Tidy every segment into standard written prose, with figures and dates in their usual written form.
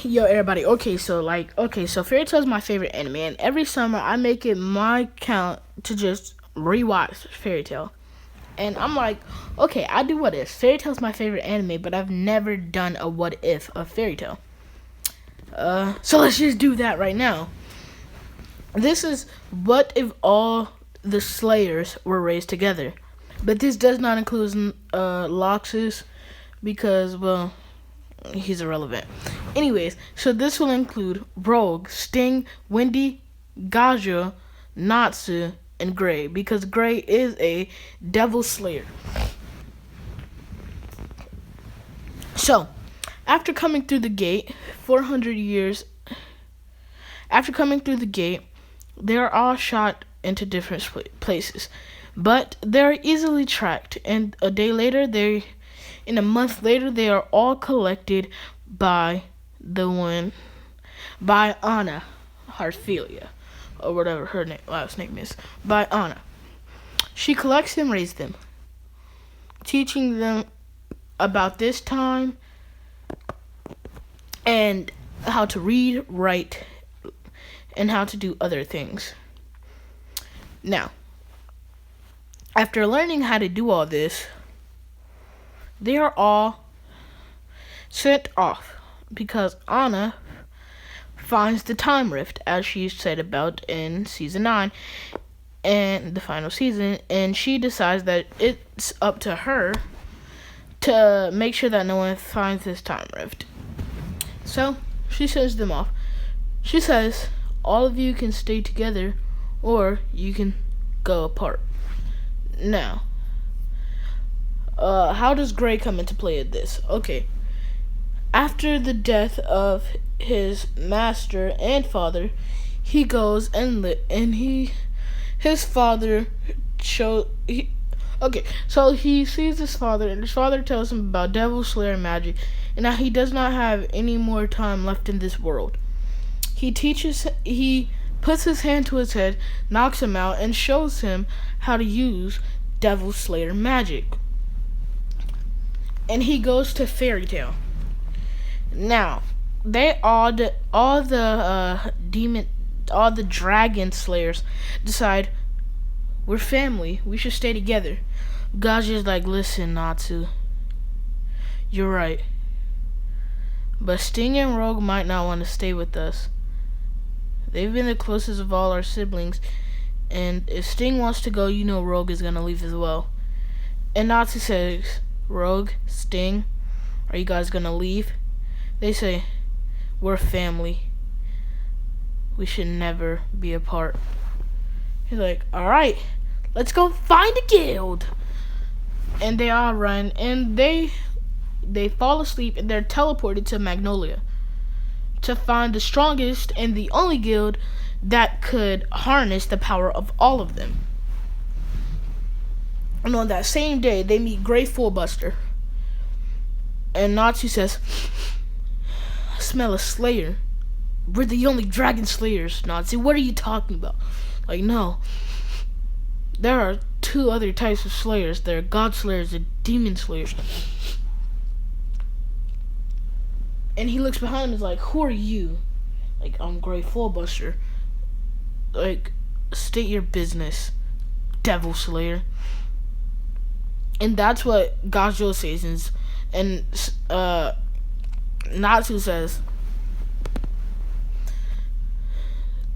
Yo, everybody. So Fairy Tail is my favorite anime, and every summer I make it my count to just rewatch Fairy Tail. And I'm like, okay, I do what if. Fairy Tail's my favorite anime, but I've never done a what if of Fairy Tail. So let's just do that right now. This is what if all the Slayers were raised together, but this does not include Loxus because, well, he's irrelevant. Anyways, so this will include Rogue, Sting, Wendy, Gaja, Natsu, and Gray, because Gray is a Devil Slayer. So, after coming through the gate, 400 years after coming through the gate, they are all shot into different places, but they're easily tracked, and a month later, they are all collected by Anna Harphelia, or whatever her last name is, by Anna. She collects and raises them, teaching them about this time and how to read, write, and how to do other things. Now, after learning how to do all this, they are all sent off because Anna finds the time rift, as she said about in season 9 and the final season, and she decides that it's up to her to make sure that no one finds this time rift. So she sends them off. She says, all of you can stay together or you can go apart. Now, how does Gray come into play at this? Okay. After the death of his master and father, he goes his father so he sees his father, and his father tells him about Devil Slayer magic, and that he does not have any more time left in this world. He puts his hand to his head, knocks him out, and shows him how to use Devil Slayer magic. And he goes to Fairy Tail. Now, all the dragon slayers decide we're family. We should stay together. Gaja's like, listen, Natsu, you're right, but Sting and Rogue might not want to stay with us. They've been the closest of all our siblings, and if Sting wants to go, Rogue is gonna leave as well. And Natsu says, Rogue, Sting, are you guys gonna leave? They say, we're family. We should never be apart. He's like, alright, let's go find a guild. And they all run, and they fall asleep, and they're teleported to Magnolia to find the strongest and the only guild that could harness the power of all of them. And on that same day, they meet Grey Fullbuster. And Natsu says, I smell a slayer. We're the only dragon slayers, Natsu. What are you talking about? Like, no. There are two other types of slayers. There are god slayers and demon slayers. And he looks behind him and is like, who are you? Like, I'm Grey Fullbuster. Like, state your business, Devil Slayer. And that's what Gajo says. And Natsu says,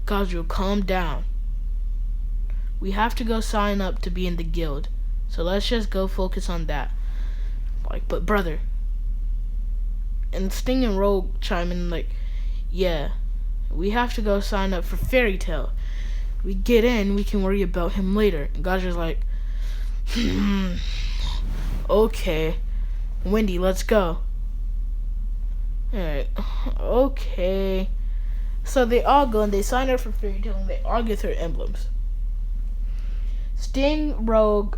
Gajo, calm down. We have to go sign up to be in the guild. So let's just go focus on that. Like, but brother. And Sting and Rogue chime in like, yeah, we have to go sign up for Fairy Tail. We get in, we can worry about him later. And Gaja's like, okay. Wendy, let's go. Alright, okay. So they all go and they sign up for Fairy Tail, and they all get their emblems. Sting, Rogue,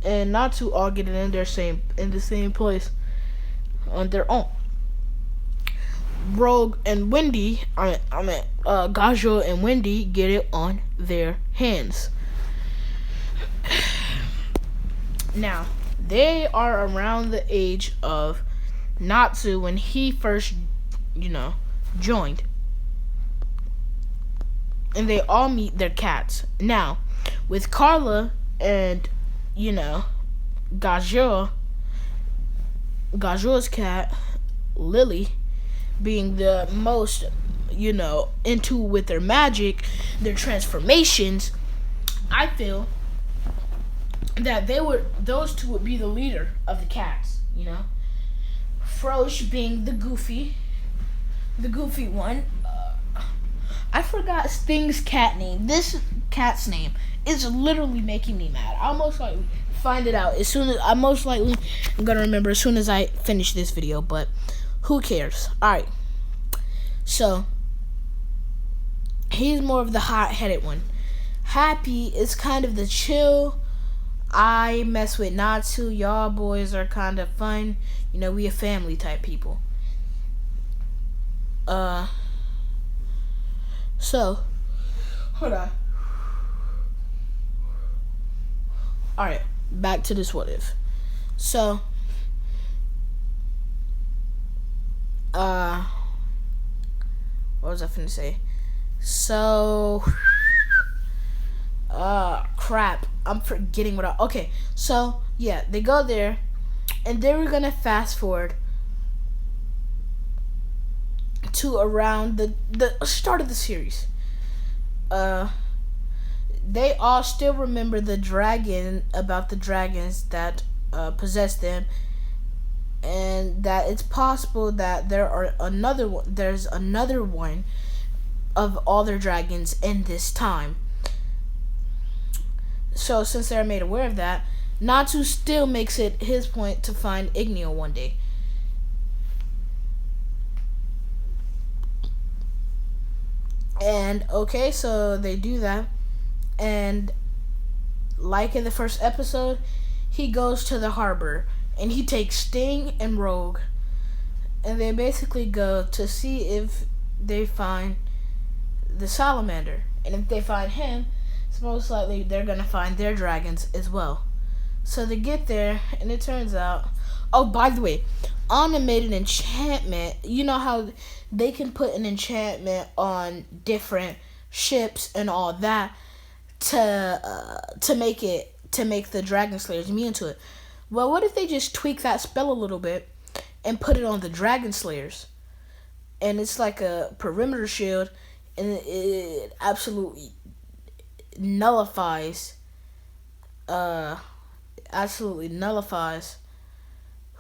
and Natsu all get it in the same place on their own. Rogue and Wendy, Gajo and Wendy get it on their hands. Now, they are around the age of Natsu when he first joined. And they all meet their cats. Now, with Carla and, Gajul, Gajul's cat, Lily, being the most, into with their magic, their transformations, I feel that those two would be the leader of the cats, Frosh being the goofy one. I forgot Sting's cat name. This cat's name is literally making me mad. I'll most likely find it out I'm gonna remember as soon as I finish this video, but who cares? Alright. So he's more of the hot-headed one. Happy is kind of the chill. I mess with Natsu. Y'all boys are kind of fun. We a family type people. So, hold on. Alright, back to this what if. So, what was I finna say? So, crap. I'm forgetting okay, so, yeah, they go there, and they were gonna fast forward to around the start of the series. They all still remember the dragons that possess them, and that it's possible that there's another one of all their dragons in this time. So since they're made aware of that, Natsu still makes it his point to find Igneo one day. And okay, so they do that, and like in the first episode, he goes to the harbor and he takes Sting and Rogue, and they basically go to see if they find the salamander, and if they find him, it's most likely they're gonna find their dragons as well. So they get there, and it turns out, oh, by the way, Anna made an enchantment. You know how they can put an enchantment on different ships and all that to make the Dragon Slayers immune to it. Well, what if they just tweak that spell a little bit and put it on the Dragon Slayers? And it's like a perimeter shield, and it absolutely nullifies.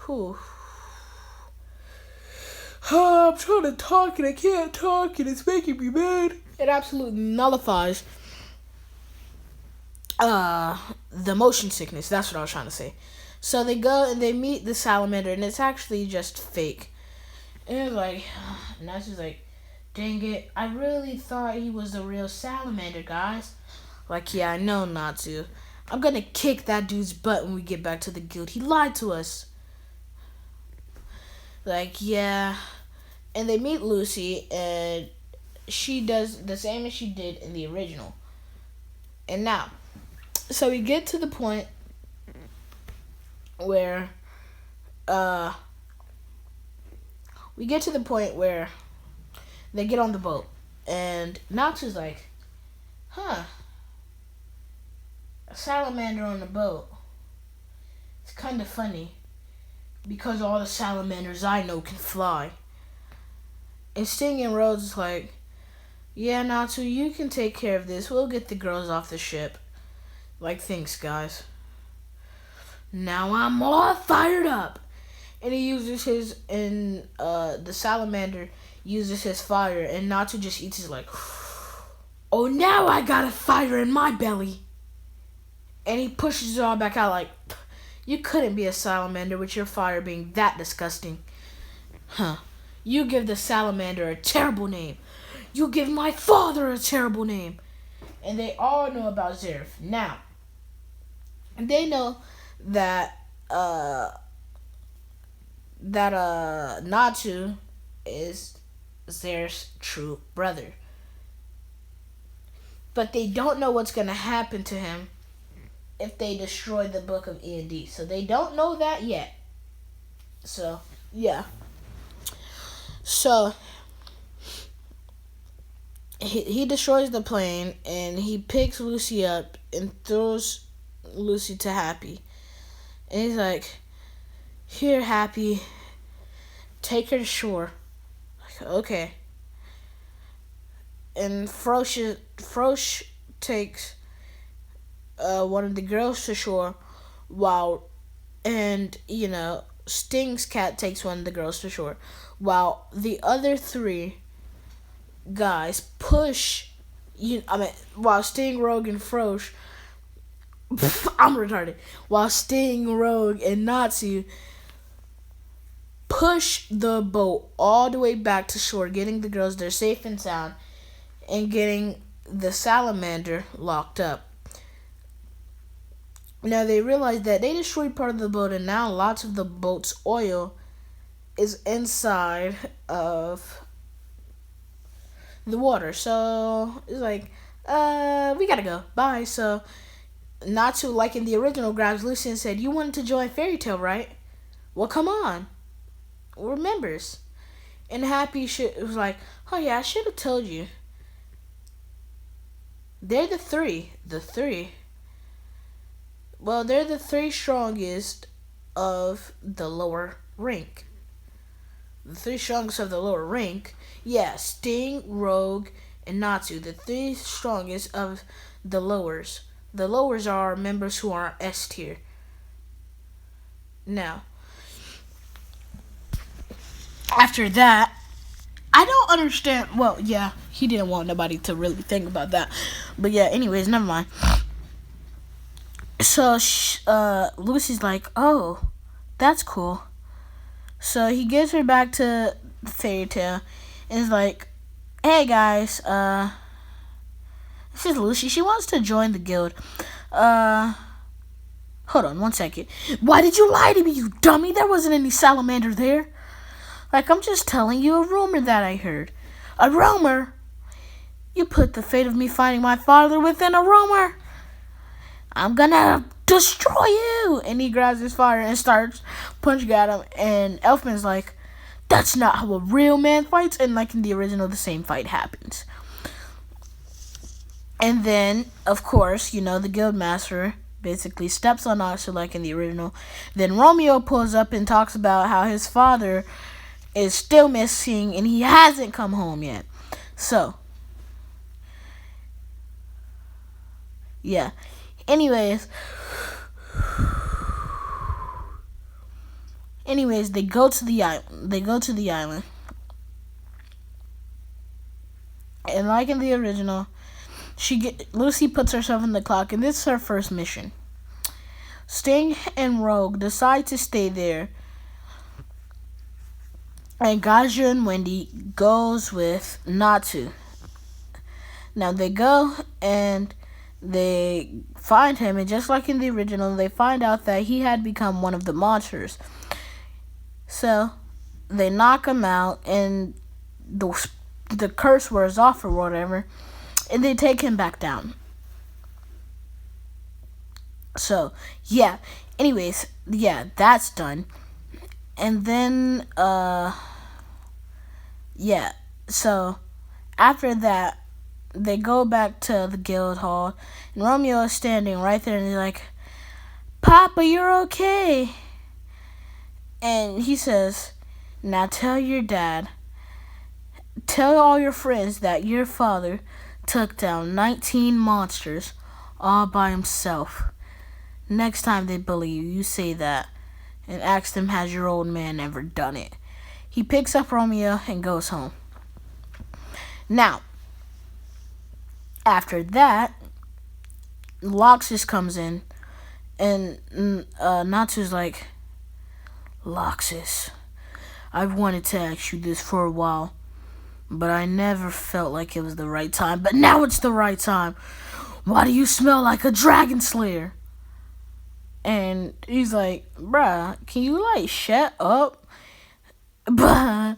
Whew. Oh, I'm trying to talk and I can't talk, and it's making me mad. It absolutely nullifies the motion sickness. That's what I was trying to say. So they go and they meet the salamander, and it's actually just fake. And it's like, Natsu's like, dang it, I really thought he was the real salamander, guys. Like, yeah, I know, Natsu. I'm gonna kick that dude's butt when we get back to the guild. He lied to us. Like, yeah. And they meet Lucy, and she does the same as she did in the original. And now, so we get to the point where they get on the boat, and Natsu's like, a salamander on the boat. It's kind of funny, because all the salamanders I know can fly. And Sting and Rose is like, yeah, Natsu, you can take care of this. We'll get the girls off the ship. Like, thanks, guys. Now I'm all fired up. And he uses the salamander uses his fire, and Natsu just eats his like, oh, now I got a fire in my belly. And he pushes it all back out like, you couldn't be a salamander with your fire being that disgusting. You give the salamander a terrible name. You give my father a terrible name. And they all know about Zeref. Now, they know that Natsu is Zeref's true brother. But they don't know what's going to happen to him if they destroy the Book of E&D. So they don't know that yet. So, yeah. So, he destroys the plane and he picks Lucy up and throws Lucy to Happy. And he's like, "Here, Happy, take her to shore." Like, okay. And Frosh takes one of the girls to shore, while Sting's cat takes one of the girls to shore, while the other three guys push. While Sting, Rogue, and Frosh, I'm retarded. While Sting, Rogue, and Natsu push the boat all the way back to shore, getting the girls there safe and sound, and getting the salamander locked up. Now they realize that they destroyed part of the boat, and now lots of the boat's oil is inside of the water. So it's like, we gotta go. Bye. So Natsu, like in the original, grabs Lucy and said, "You wanted to join Fairy Tail, right? Well, come on. We're members." And Happy was like, "Oh yeah, I should have told you. They're the three. The three. Well, they're the three strongest of the lower rank. The three strongest of the lower rank. Yeah, Sting, Rogue, and Natsu. The three strongest of the lowers. The lowers are members who are S tier. Now, after that, I don't understand. Well, yeah, he didn't want nobody to really think about that. But yeah, anyways, never mind. So Lucy's like, "Oh, that's cool." So he gives her back to Fairy Tail and is like, "Hey guys, this is Lucy. She wants to join the guild. Hold on 1 second. Why did you lie to me, you dummy? There wasn't any salamander there. Like, I'm just telling you a rumor that I heard." "A rumor? You put the fate of me finding my father within a rumor? I'm gonna destroy you!" And he grabs his fire and starts punching at him. And Elfman's like, "That's not how a real man fights." And like in the original, the same fight happens. And then, of course, the Guildmaster basically steps on Natsu like in the original. Then Romeo pulls up and talks about how his father is still missing and he hasn't come home yet. So, yeah. Anyways, they go to the island. And like in the original, Lucy puts herself in the clock, and this is her first mission. Sting and Rogue decide to stay there, and Gaja and Wendy goes with Natsu. Now they go and they find him, and just like in the original, they find out that he had become one of the monsters. So they knock him out, and the curse wears off or whatever, and they take him back down. So yeah. Anyways, yeah, that's done. And then yeah. So after that, they go back to the guild hall, and Romeo is standing right there, and he's like, "Papa, you're okay." And he says, "Now tell your dad, tell all your friends that your father took down 19 monsters all by himself. Next time they bully you, you say that, and ask them, has your old man ever done it?" He picks up Romeo and goes home. Now, after that, Loxus comes in, and Natsu's like, "Loxus, I've wanted to ask you this for a while, but I never felt like it was the right time. But now it's the right time. Why do you smell like a dragon slayer?" And he's like, "Bruh, can you shut up?" But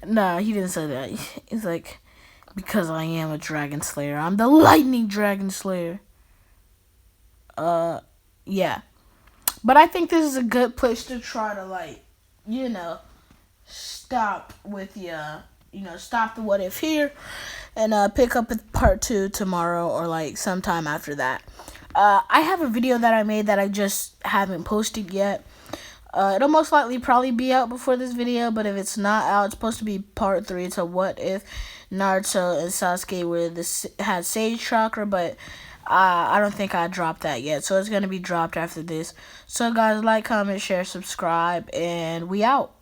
nah, he didn't say that. He's like, "Because I am a dragon slayer. I'm the lightning dragon slayer." Yeah. But I think this is a good place to try to stop with stop the what if here and pick up with part 2 tomorrow or like sometime after that. I have a video that I made that I just haven't posted yet. It'll most likely probably be out before this video, but if it's not out, it's supposed to be part 3 to what if Naruto and Sasuke had Sage Chakra, but I don't think I dropped that yet, so it's going to be dropped after this. So guys, like, comment, share, subscribe, and we out.